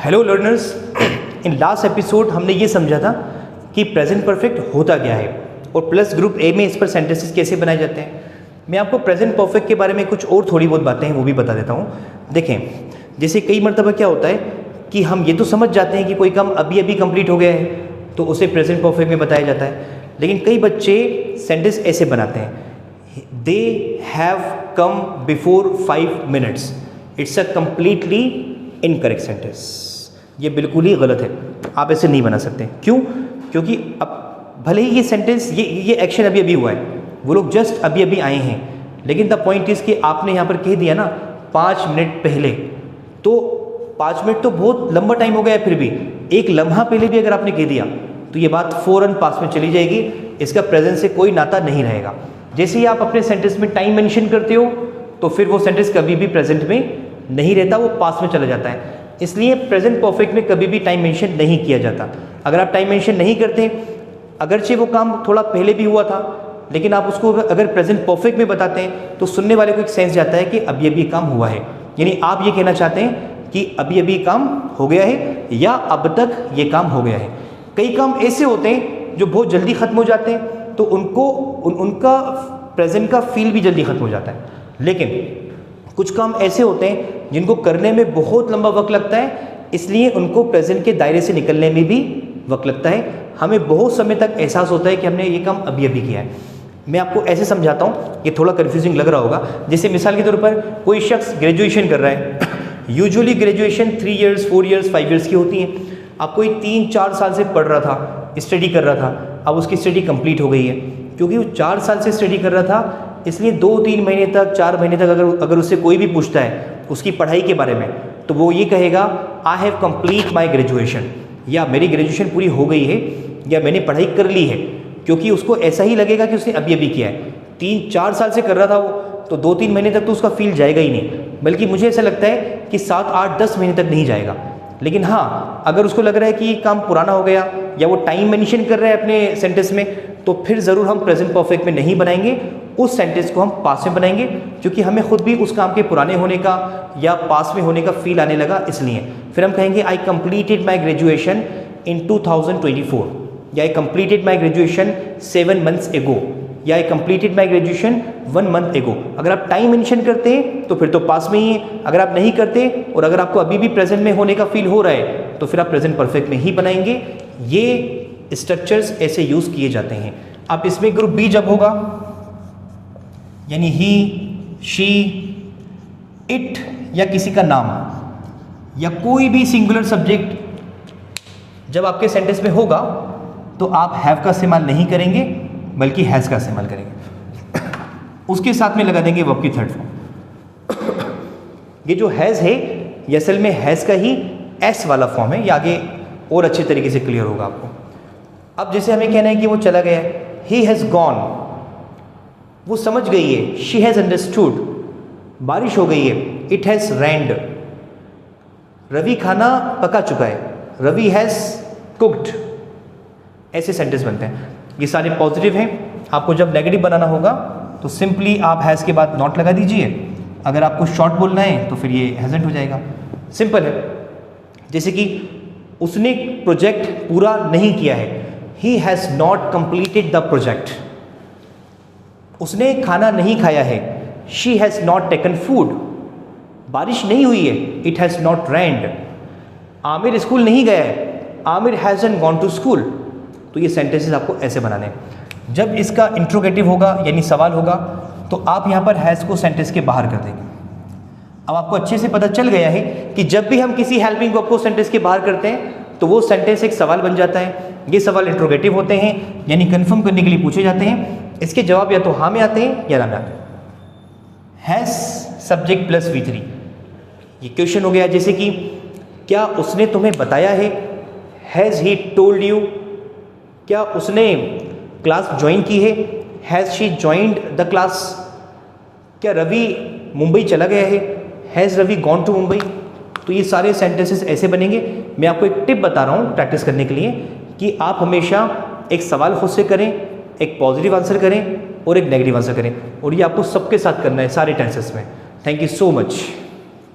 Hello learners, in last episode हमने ये समझा था कि प्रेजेंट परफेक्ट होता क्या है और प्लस ग्रुप ए में इस पर सेंटेंसेस कैसे बनाए जाते हैं। मैं आपको प्रेजेंट परफेक्ट के बारे में कुछ और थोड़ी बहुत बातें हैं वो भी बता देता हूँ। देखें, जैसे कई मरतबा क्या होता है कि हम ये तो समझ जाते हैं कि कोई काम अभी अभी कंप्लीट हो गया है तो उसे प्रेजेंट परफेक्ट में बताया जाता है, लेकिन कई बच्चे सेंटेंस ऐसे बनाते हैं, they have come before 5 minutes। It's a completely incorrect sentence. ये बिल्कुल ही गलत है, आप ऐसे नहीं बना सकते। क्यों? क्योंकि अब भले ही ये सेंटेंस ये एक्शन अभी अभी हुआ है, वो लोग जस्ट अभी अभी आए हैं, लेकिन द पॉइंट इज़ कि आपने यहाँ पर कह दिया ना 5 मिनट पहले, तो 5 मिनट तो बहुत लंबा टाइम हो गया है, फिर भी एक लम्हा पहले भी अगर आपने कह दिया तो ये बात फ़ौरन पास में चली जाएगी, इसका प्रेजेंट से कोई नाता नहीं रहेगा। जैसे ही आप अपने सेंटेंस में टाइम मेंशन करते हो तो फिर वो सेंटेंस कभी भी प्रेजेंट में नहीं रहता, वो पास में चला जाता है। इसलिए प्रेजेंट परफेक्ट में कभी भी टाइम मेंशन नहीं किया जाता। अगर आप टाइम मेंशन नहीं करते, अगरचे वो काम थोड़ा पहले भी हुआ था, लेकिन आप उसको अगर प्रेजेंट परफेक्ट में बताते हैं तो सुनने वाले को एक सेंस जाता है कि अभी अभी काम हुआ है। यानी आप ये कहना चाहते हैं कि अभी अभी काम हो गया है या अब तक ये काम हो गया है। कई काम ऐसे होते हैं जो बहुत जल्दी ख़त्म हो जाते हैं, तो उनका प्रेजेंट का फील भी जल्दी ख़त्म हो जाता है। लेकिन कुछ काम ऐसे होते हैं जिनको करने में बहुत लंबा वक्त लगता है, इसलिए उनको प्रेजेंट के दायरे से निकलने में भी वक्त लगता है। हमें बहुत समय तक एहसास होता है कि हमने ये काम अभी अभी किया है। मैं आपको ऐसे समझाता हूँ, ये थोड़ा कन्फ्यूजिंग लग रहा होगा। जैसे मिसाल के तौर पर कोई शख्स ग्रेजुएशन कर रहा है, usually graduation 3 years, 4 years, 5 years की होती है। अब कोई 3-4 साल से पढ़ रहा था, स्टडी कर रहा था, अब उसकी स्टडी कंप्लीट हो गई है। क्योंकि वो 4 साल से स्टडी कर रहा था, इसलिए 2-3 महीने तक, 4 महीने तक अगर उससे कोई भी पूछता है उसकी पढ़ाई के बारे में, तो वो ये कहेगा I have complete my graduation, या मेरी ग्रेजुएशन पूरी हो गई है, या मैंने पढ़ाई कर ली है। क्योंकि उसको ऐसा ही लगेगा कि उसने अभी अभी किया है। 3-4 साल से कर रहा था वो, तो 2-3 महीने तक तो उसका फील जाएगा ही नहीं, बल्कि मुझे ऐसा लगता है कि 7-8-10 महीने तक नहीं जाएगा। लेकिन हाँ, अगर उसको लग रहा है कि ये काम पुराना हो गया या वो टाइम मेंशन कर रहा है अपने सेंटेंस में, तो फिर ज़रूर हम प्रेजेंट परफेक्ट में नहीं बनाएंगे, उस सेंटेंस को हम पास में बनाएंगे, क्योंकि हमें खुद भी उस काम के पुराने होने का या पास में होने का फील आने लगा। इसलिए फिर हम कहेंगे I completed my graduation in 2024, या I completed my graduation 7 months एगो, या I completed my graduation 1 month एगो। अगर आप टाइम मेंशन करते हैं तो फिर तो पास में ही है। अगर आप नहीं करते और अगर आपको अभी भी प्रेजेंट में होने का फील हो रहा है तो फिर आप प्रेजेंट परफेक्ट में ही बनाएंगे। ये स्ट्रक्चर्स ऐसे यूज़ किए जाते हैं। अब इसमें ग्रुप बी जब होगा, यानी ही, शी, इट या किसी का नाम या कोई भी सिंगुलर सब्जेक्ट जब आपके सेंटेंस में होगा तो आप हैव का इस्तेमाल नहीं करेंगे, बल्कि हैज़ का इस्तेमाल करेंगे। उसके साथ में लगा देंगे वर्ब की थर्ड फॉर्म। ये जो हैज़ है ये असल में हैज़ का ही एस वाला फॉर्म है। ये आगे और अच्छे तरीके से क्लियर होगा आपको। अब जैसे हमें कहना है कि वो चला गया है, ही हैज़ गॉन, वो समझ गई है, शी हैज़ अंडरस्टूड, बारिश हो गई है, इट हैज़ रेन्ड, रवि खाना पका चुका है, रवि हैज़ कुक्ड। ऐसे सेंटेंस बनते हैं। ये सारे पॉजिटिव हैं। आपको जब नेगेटिव बनाना होगा तो सिंपली आप हैज़ के बाद नॉट लगा दीजिए। अगर आपको शॉर्ट बोलना है तो फिर ये हैज़ंट हो जाएगा। सिंपल है। जैसे कि उसने प्रोजेक्ट पूरा नहीं किया है, he has not completed the project. उसने खाना नहीं खाया है, she has not taken food. बारिश नहीं हुई है, it has not rained. Aamir school नहीं गया है, आमिर हैज़न्ट गॉन टू स्कूल। तो ये सेंटेंसेस आपको ऐसे बनाने हैं। जब इसका इंट्रोगेटिव होगा यानी सवाल होगा तो आप यहाँ पर हैज़ को सेंटेंस के बाहर कर देंगे। अब आपको अच्छे से पता चल गया है कि जब भी हम किसी हेल्पिंग वर्ब को सेंटेंस के बाहर करते हैं तो वो सेंटेंस एक सवाल बन जाता है। ये सवाल इंट्रोगेटिव होते हैं, यानी कंफर्म करने के लिए पूछे जाते हैं। इसके जवाब या तो हाँ में आते हैं या ना में आते हैं। हैज़ सब्जेक्ट प्लस V3, ये क्वेश्चन हो गया। जैसे कि क्या उसने तुम्हें बताया है, हैज़ ही टोल्ड यू। क्या उसने क्लास ज्वाइन की है, has she joined the class. क्या रवि मुंबई चला गया है, has Ravi gone to Mumbai. तो ये सारे सेंटेंसेस ऐसे बनेंगे। मैं आपको एक टिप बता रहा हूँ प्रैक्टिस करने के लिए कि आप हमेशा एक सवाल खुद से करें, एक पॉजिटिव आंसर करें और एक नेगेटिव आंसर करें, और ये आपको सबके साथ करना है सारे टेंसेस में। Thank you so much.